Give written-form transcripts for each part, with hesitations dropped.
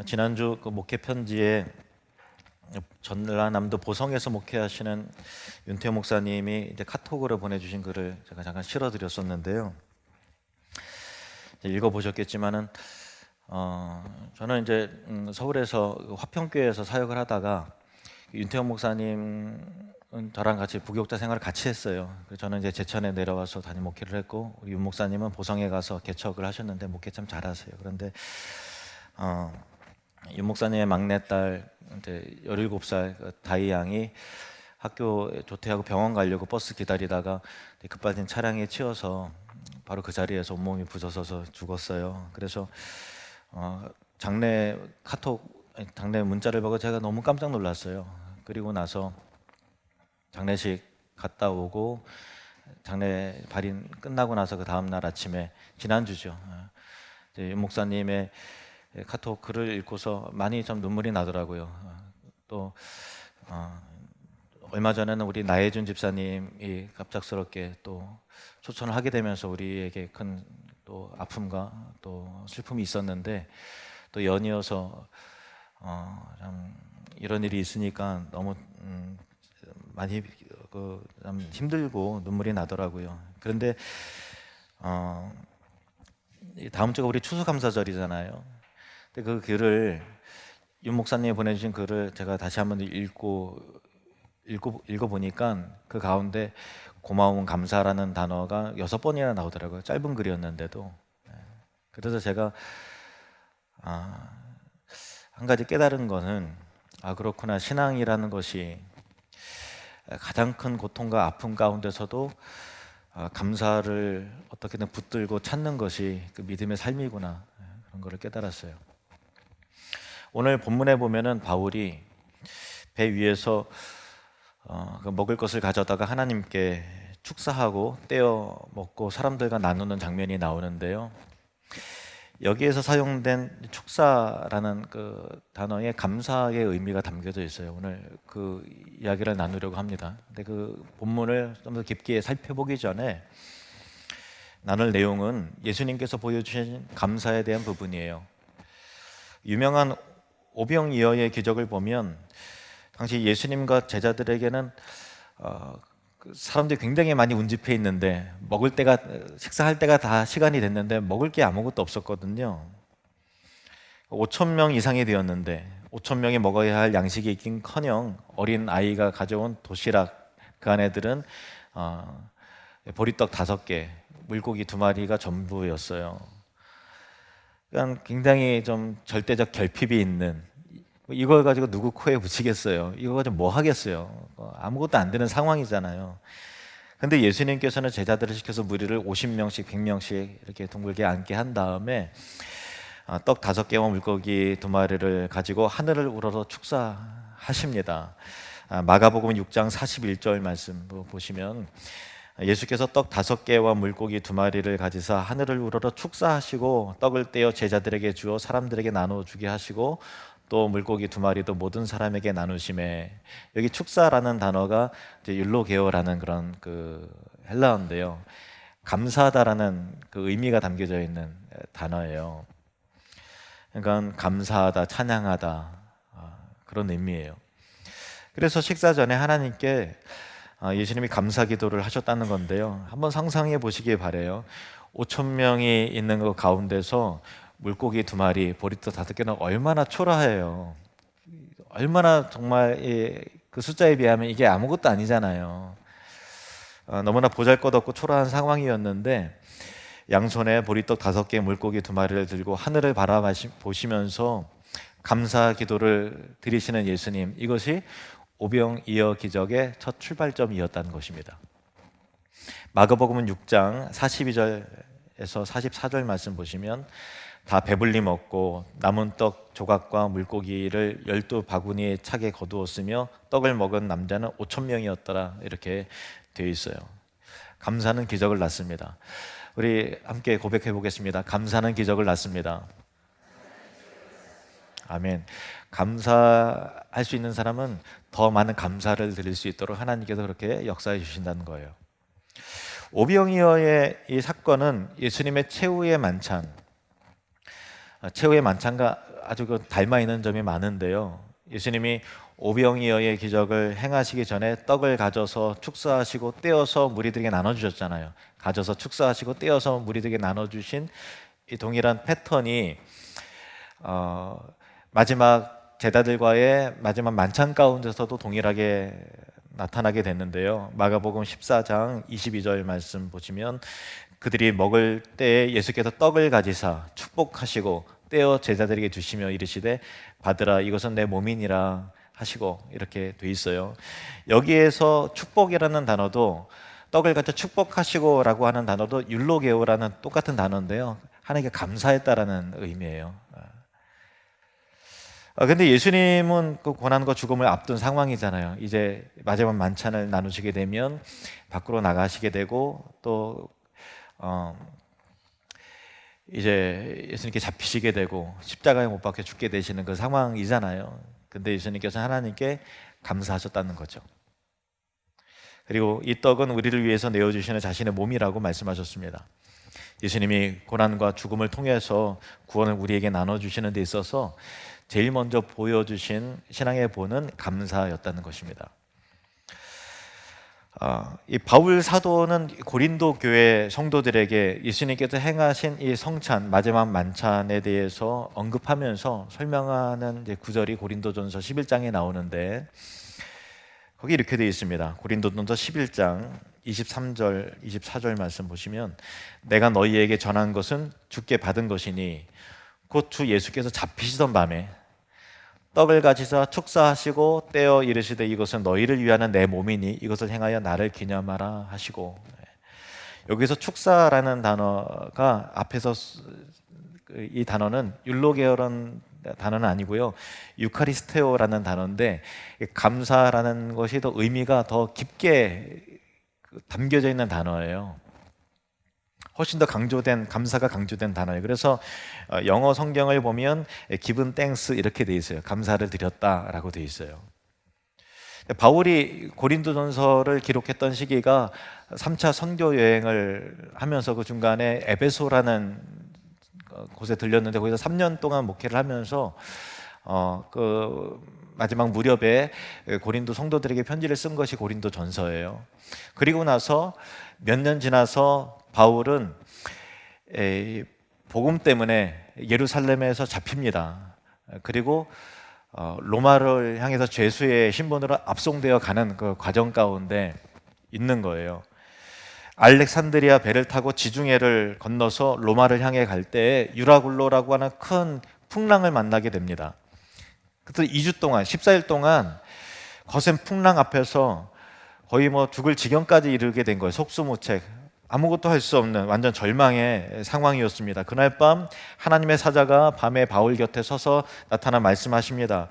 지난주 그 목회 편지에 전라남도 보성에서 목회하시는 윤태호 목사님이 이제 카톡으로 보내주신 글을 제가 잠깐 실어드렸었는데요. 읽어보셨겠지만은 저는 이제 서울에서 화평교회에서 사역을 하다가 윤태호 목사님은 저랑 같이 부교육자 생활을 같이 했어요. 저는 이제 제천에 내려와서 담임 목회를 했고, 우리 윤 목사님은 보성에 가서 개척을 하셨는데 목회 참 잘하세요. 그런데 윤 목사님의 막내딸 이제 17살 다희 양이 학교 조퇴하고 병원 가려고 버스 기다리다가 급발진 차량에 치여서 바로 그 자리에서 온몸이 부서져서 죽었어요. 그래서 장례 문자를 보고 제가 너무 깜짝 놀랐어요. 그리고 나서 장례식 갔다 오고 장례 발인 끝나고 나서 그 다음 날 아침에 지난주죠. 윤 목사님의 카톡 글을 읽고서 많이 좀 눈물이 나더라고요. 또 얼마 전에는 우리 나혜준 집사님이 갑작스럽게 또 초청을 하게 되면서 우리에게 큰 또 아픔과 또 슬픔이 있었는데, 또 연이어서 참 이런 일이 있으니까 너무 많이 참 힘들고 눈물이 나더라고요. 그런데 다음 주가 우리 추수감사절이잖아요. 근데 그 글을 윤 목사님이 보내주신 글을 제가 다시 한번 읽어보니까 그 가운데 고마움, 감사라는 단어가 6번이나 나오더라고요. 짧은 글이었는데도. 그래서 제가 한 가지 깨달은 거는 그렇구나, 신앙이라는 것이 가장 큰 고통과 아픔 가운데서도 감사를 어떻게든 붙들고 찾는 것이 그 믿음의 삶이구나, 그런 거를 깨달았어요. 오늘 본문에 보면은 바울이 배 위에서 그 먹을 것을 가져다가 하나님께 축사하고 떼어 먹고 사람들과 나누는 장면이 나오는데요. 여기에서 사용된 축사라는 그 단어에 감사의 의미가 담겨져 있어요. 오늘 그 이야기를 나누려고 합니다. 근데 그 본문을 좀 더 깊게 살펴보기 전에 나눌 내용은 예수님께서 보여주신 감사에 대한 부분이에요. 유명한 오병이어의 기적을 보면 당시 예수님과 제자들에게는 사람들이 굉장히 많이 운집해 있는데 식사할 때가 다 시간이 됐는데 먹을 게 아무것도 없었거든요. 5,000명 이상이 되었는데 5,000명이 먹어야 할 양식이 있긴커녕 어린 아이가 가져온 도시락, 그 안에들은 보리떡 5개, 물고기 2마리가 전부였어요. 그러니까 굉장히 좀 절대적 결핍이 있는, 이걸 가지고 누구 코에 붙이겠어요? 이거 가지고 뭐 하겠어요? 아무것도 안 되는 상황이잖아요. 근데 예수님께서는 제자들을 시켜서 무리를 50명씩 100명씩 이렇게 둥글게 앉게 한 다음에 떡 5개와 물고기 2마리를 가지고 하늘을 우러러 축사하십니다. 마가복음 6장 41절 말씀 보시면 예수께서 떡 5개와 물고기 2마리를 가지사 하늘을 우러러 축사하시고 떡을 떼어 제자들에게 주어 사람들에게 나눠주게 하시고 또 물고기 2마리도 모든 사람에게 나누심에, 여기 축사라는 단어가 이제 율로게오라는 그런 그 헬라어인데요, 감사하다라는 그 의미가 담겨져 있는 단어예요. 그러니까 감사하다, 찬양하다, 그런 의미예요. 그래서 식사 전에 하나님께 예수님이 감사 기도를 하셨다는 건데요, 한번 상상해 보시기 바래요. 5,000명이 있는 그 가운데서 물고기 2마리, 보리떡 5개는 얼마나 초라해요. 얼마나 정말 그 숫자에 비하면 이게 아무것도 아니잖아요. 너무나 보잘것없고 초라한 상황이었는데 양손에 보리떡 5개, 물고기 2마리를 들고 하늘을 바라보시면서 감사 기도를 드리시는 예수님, 이것이 오병이어 기적의 첫 출발점이었다는 것입니다. 마가복음 6장 42절에서 44절 말씀 보시면 다 배불리 먹고 남은 떡 조각과 물고기를 12바구니에 차게 거두었으며 떡을 먹은 남자는 5,000명이었더라, 이렇게 되어 있어요. 감사는 기적을 낳습니다. 우리 함께 고백해 보겠습니다. 감사는 기적을 낳습니다. 아멘. 감사할 수 있는 사람은 더 많은 감사를 드릴 수 있도록 하나님께서 그렇게 역사해 주신다는 거예요. 오병이어의 이 사건은 예수님의 최후의 만찬과 아주 닮아 있는 점이 많은데요. 예수님이 오병이어의 기적을 행하시기 전에 떡을 가져서 축사하시고 떼어서 무리들에게 나눠주셨잖아요. 가져서 축사하시고 떼어서 무리들에게 나눠주신 이 동일한 패턴이 마지막 제자들과의 마지막 만찬 가운데서도 동일하게 나타나게 됐는데요. 마가복음 14장 22절 말씀 보시면 그들이 먹을 때에 예수께서 떡을 가지사 축복하시고 떼어 제자들에게 주시며 이르시되 받으라 이것은 내 몸이니라 하시고 이렇게 돼 있어요. 여기에서 축복이라는 단어도 떡을 갖다 축복하시고라고 하는 단어도 율로게오라는 똑같은 단어인데요. 하나님께 감사했다라는 의미예요. 근데 예수님은 그 고난과 죽음을 앞둔 상황이잖아요. 이제 마지막 만찬을 나누시게 되면 밖으로 나가시게 되고 또 이제 예수님께 잡히시게 되고 십자가에 못 박혀 죽게 되시는 그 상황이잖아요. 근데 예수님께서 하나님께 감사하셨다는 거죠. 그리고 이 떡은 우리를 위해서 내어주시는 자신의 몸이라고 말씀하셨습니다. 예수님이 고난과 죽음을 통해서 구원을 우리에게 나눠주시는 데 있어서 제일 먼저 보여주신 신앙의 본은 감사였다는 것입니다. 이 바울 사도는 고린도 교회 성도들에게 예수님께서 행하신 이 성찬 마지막 만찬에 대해서 언급하면서 설명하는 이제 구절이 고린도전서 11장에 나오는데 거기 이렇게 되어 있습니다. 고린도전서 11장 23절 24절 말씀 보시면 내가 너희에게 전한 것은 주께 받은 것이니 곧 주 예수께서 잡히시던 밤에 떡을 가지사 축사하시고 떼어 이르시되 이것은 너희를 위하는 내 몸이니 이것을 행하여 나를 기념하라 하시고, 여기서 축사라는 단어가 앞에서 이 단어는 율로게어라는 단어는 아니고요, 유카리스테오라는 단어인데 감사라는 것이 더 의미가 더 깊게 담겨져 있는 단어예요. 훨씬 더 강조된, 감사가 강조된 단어예요. 그래서 영어 성경을 보면 given thanks 이렇게 돼 있어요. 감사를 드렸다라고 돼 있어요. 바울이 고린도전서를 기록했던 시기가 3차 선교 여행을 하면서 그 중간에 에베소라는 곳에 들렸는데 거기서 3년 동안 목회를 하면서 그 마지막 무렵에 고린도 성도들에게 편지를 쓴 것이 고린도전서예요. 그리고 나서 몇 년 지나서 바울은 복음 때문에 예루살렘에서 잡힙니다. 그리고 로마를 향해서 죄수의 신분으로 압송되어 가는 그 과정 가운데 있는 거예요. 알렉산드리아 배를 타고 지중해를 건너서 로마를 향해 갈 때 유라굴로라고 하는 큰 풍랑을 만나게 됩니다. 그때 2주 동안 14일 동안 거센 풍랑 앞에서 거의 죽을 지경까지 이르게 된 거예요. 속수무책, 아무것도 할 수 없는 완전 절망의 상황이었습니다. 그날 밤 하나님의 사자가 밤에 바울 곁에 서서 나타나 말씀하십니다.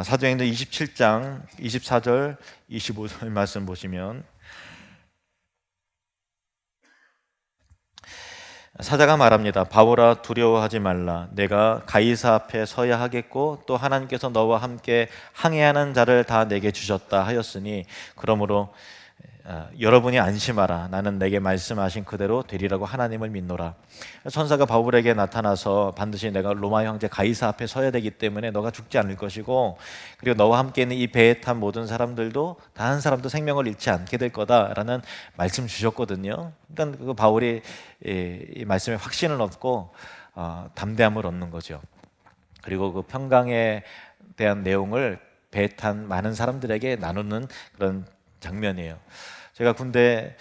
사도행전 27장 24절 25절 말씀 보시면 사자가 말합니다. 바울아 두려워하지 말라. 내가 가이사 앞에 서야 하겠고 또 하나님께서 너와 함께 항해하는 자를 다 내게 주셨다 하였으니 그러므로 여러분이 안심하라. 나는 내게 말씀하신 그대로 되리라고 하나님을 믿노라. 천사가 바울에게 나타나서 반드시 내가 로마 형제 가이사 앞에 서야 되기 때문에 너가 죽지 않을 것이고 그리고 너와 함께 있는 이 배에 탄 모든 사람들도 단 한 사람도 생명을 잃지 않게 될 거다라는 말씀 주셨거든요. 그러니까 그 바울이 이 말씀에 확신을 얻고 담대함을 얻는 거죠. 그리고 그 평강에 대한 내용을 배에 탄 많은 사람들에게 나누는 그런 장면이에요. 제가 군대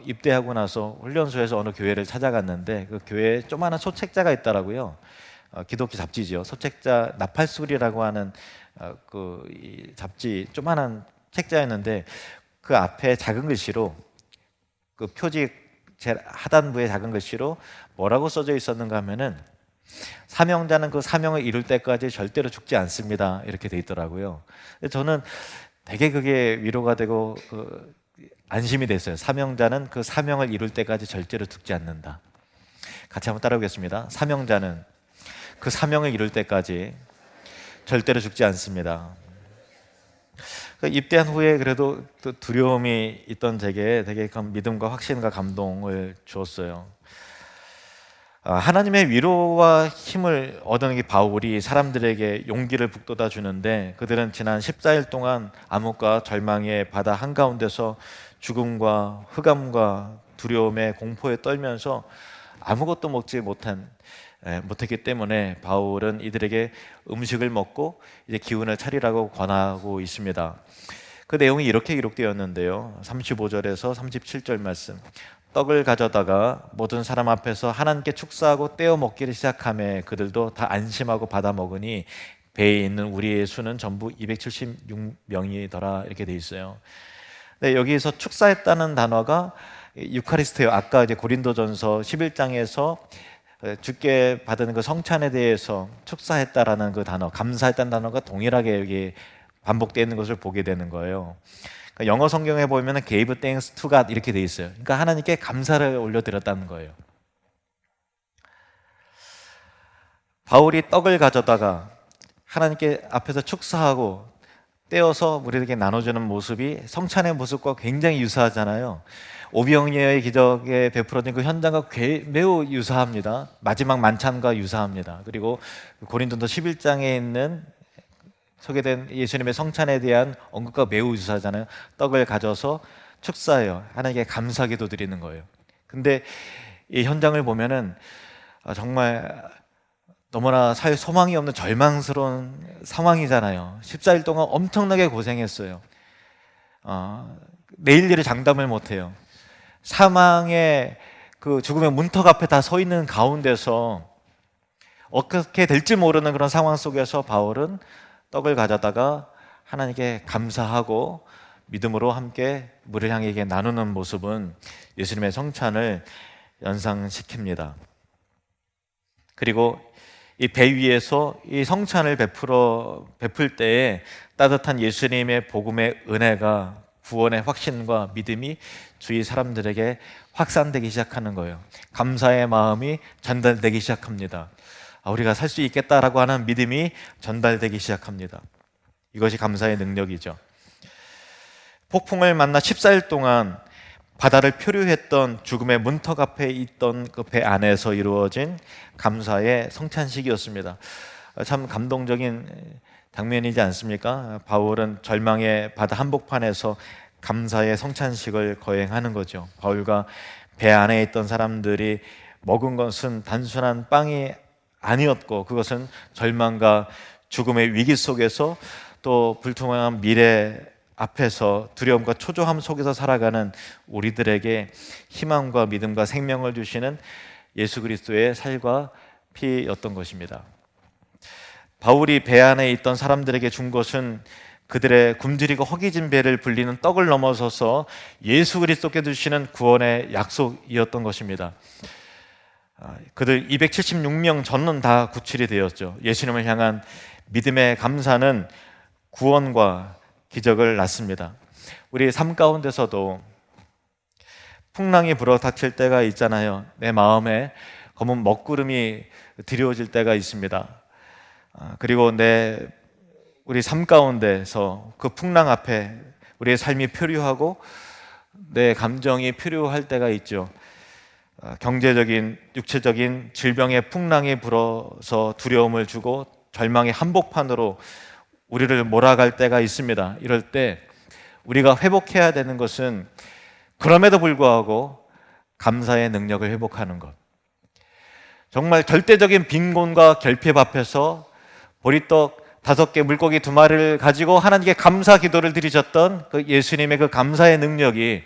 입대하고 나서 훈련소에서 어느 교회를 찾아갔는데 그 교회에 조그마한 소책자가 있더라고요. 기독교 잡지죠. 소책자 나팔술이라고 하는 이 잡지 조그마한 책자였는데 그 앞에 작은 글씨로 그 표지 제 하단부에 작은 글씨로 뭐라고 써져 있었는가 하면은 사명자는 그 사명을 이룰 때까지 절대로 죽지 않습니다. 이렇게 돼 있더라고요. 저는 되게 그게 위로가 되고 안심이 됐어요. 사명자는 그 사명을 이룰 때까지 절대로 죽지 않는다. 같이 한번 따라오겠습니다. 사명자는 그 사명을 이룰 때까지 절대로 죽지 않습니다. 입대한 후에 그래도 또 두려움이 있던 제게 되게 믿음과 확신과 감동을 주었어요. 하나님의 위로와 힘을 얻은 이 바울이 사람들에게 용기를 북돋아 주는데, 그들은 지난 14일 동안 암흑과 절망의 바다 한가운데서 죽음과 흑암과 두려움의 공포에 떨면서 아무것도 먹지 못했기 때문에 바울은 이들에게 음식을 먹고 이제 기운을 차리라고 권하고 있습니다. 그 내용이 이렇게 기록되었는데요. 35절에서 37절 말씀. 떡을 가져다가 모든 사람 앞에서 하나님께 축사하고 떼어 먹기를 시작하며 그들도 다 안심하고 받아 먹으니 배에 있는 우리의 수는 전부 276명이더라. 이렇게 돼 있어요. 네, 여기에서 축사했다는 단어가 유카리스트예요. 아까 이제 고린도전서 11장에서 주께 받은 그 성찬에 대해서 축사했다라는 그 단어, 감사했다는 단어가 동일하게 여기 반복되는 것을 보게 되는 거예요. 그러니까 영어 성경에 보면 gave thanks to God 이렇게 돼 있어요. 그러니까 하나님께 감사를 올려드렸다는 거예요. 바울이 떡을 가져다가 하나님께 앞에서 축사하고 떼어서 우리에게 나눠주는 모습이 성찬의 모습과 굉장히 유사하잖아요. 오병이어의 기적에 베풀어진 그 현장과 매우 유사합니다. 마지막 만찬과 유사합니다. 그리고 고린도서 11장에 있는 소개된 예수님의 성찬에 대한 언급과 매우 유사하잖아요. 떡을 가져서 축사해요. 하나님께 감사기도 드리는 거예요. 근데 이 현장을 보면은 정말 너무나 사회 소망이 없는 절망스러운 상황이잖아요. 14일 동안 엄청나게 고생했어요. 내일 일을 장담을 못해요. 사망의 그 죽음의 문턱 앞에 다 서 있는 가운데서 어떻게 될지 모르는 그런 상황 속에서 바울은 떡을 가져다가 하나님께 감사하고 믿음으로 함께 물을 향해 나누는 모습은 예수님의 성찬을 연상시킵니다. 그리고 이 배 위에서 이 성찬을 베풀 때에 따뜻한 예수님의 복음의 은혜가 구원의 확신과 믿음이 주위 사람들에게 확산되기 시작하는 거예요. 감사의 마음이 전달되기 시작합니다. 우리가 살 수 있겠다라고 하는 믿음이 전달되기 시작합니다. 이것이 감사의 능력이죠. 폭풍을 만나 14일 동안 바다를 표류했던 죽음의 문턱 앞에 있던 그 배 안에서 이루어진 감사의 성찬식이었습니다. 참 감동적인 장면이지 않습니까? 바울은 절망의 바다 한복판에서 감사의 성찬식을 거행하는 거죠. 바울과 배 안에 있던 사람들이 먹은 것은 단순한 빵이 아니었고, 그것은 절망과 죽음의 위기 속에서 또 불투명한 미래 앞에서 두려움과 초조함 속에서 살아가는 우리들에게 희망과 믿음과 생명을 주시는 예수 그리스도의 살과 피였던 것입니다. 바울이 배 안에 있던 사람들에게 준 것은 그들의 굶주리고 허기진 배를 불리는 떡을 넘어서서 예수 그리스도께 주시는 구원의 약속이었던 것입니다. 그들 276명 전은 다 구출이 되었죠. 예수님을 향한 믿음의 감사는 구원과 기적을 낳습니다. 우리 삶 가운데서도 풍랑이 불어닥칠 때가 있잖아요. 내 마음에 검은 먹구름이 드리워질 때가 있습니다. 그리고 우리 삶 가운데서 그 풍랑 앞에 우리의 삶이 표류하고 내 감정이 표류할 때가 있죠. 경제적인, 육체적인 질병의 풍랑이 불어서 두려움을 주고 절망의 한복판으로 우리를 몰아갈 때가 있습니다. 이럴 때 우리가 회복해야 되는 것은 그럼에도 불구하고 감사의 능력을 회복하는 것. 정말 절대적인 빈곤과 결핍 앞에서 보리떡 5개, 물고기 2마리를 가지고 하나님께 감사 기도를 드리셨던 그 예수님의 그 감사의 능력이,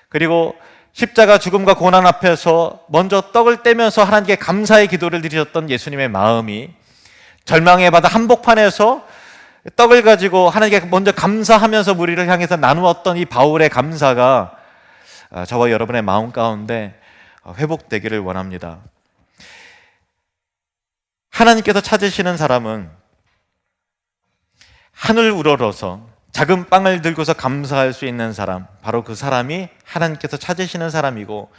그리고 십자가 죽음과 고난 앞에서 먼저 떡을 떼면서 하나님께 감사의 기도를 드리셨던 예수님의 마음이 절망의 바다 한복판에서 떡을 가지고 하나님께 먼저 감사하면서 무리를 향해서 나누었던 이 바울의 감사가 저와 여러분의 마음 가운데 회복되기를 원합니다. 하나님께서 찾으시는 사람은 하늘 우러러서 작은 빵을 들고서 감사할 수 있는 사람, 바로 그 사람이 하나님께서 찾으시는 사람이고,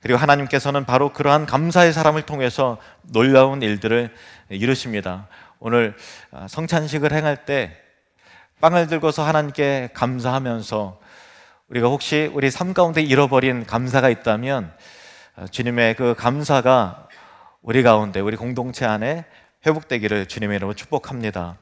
그리고 하나님께서는 바로 그러한 감사의 사람을 통해서 놀라운 일들을 이루십니다. 오늘 성찬식을 행할 때 빵을 들고서 하나님께 감사하면서 우리가 혹시 우리 삶 가운데 잃어버린 감사가 있다면 주님의 그 감사가 우리 가운데 우리 공동체 안에 회복되기를 주님의 이름으로 축복합니다.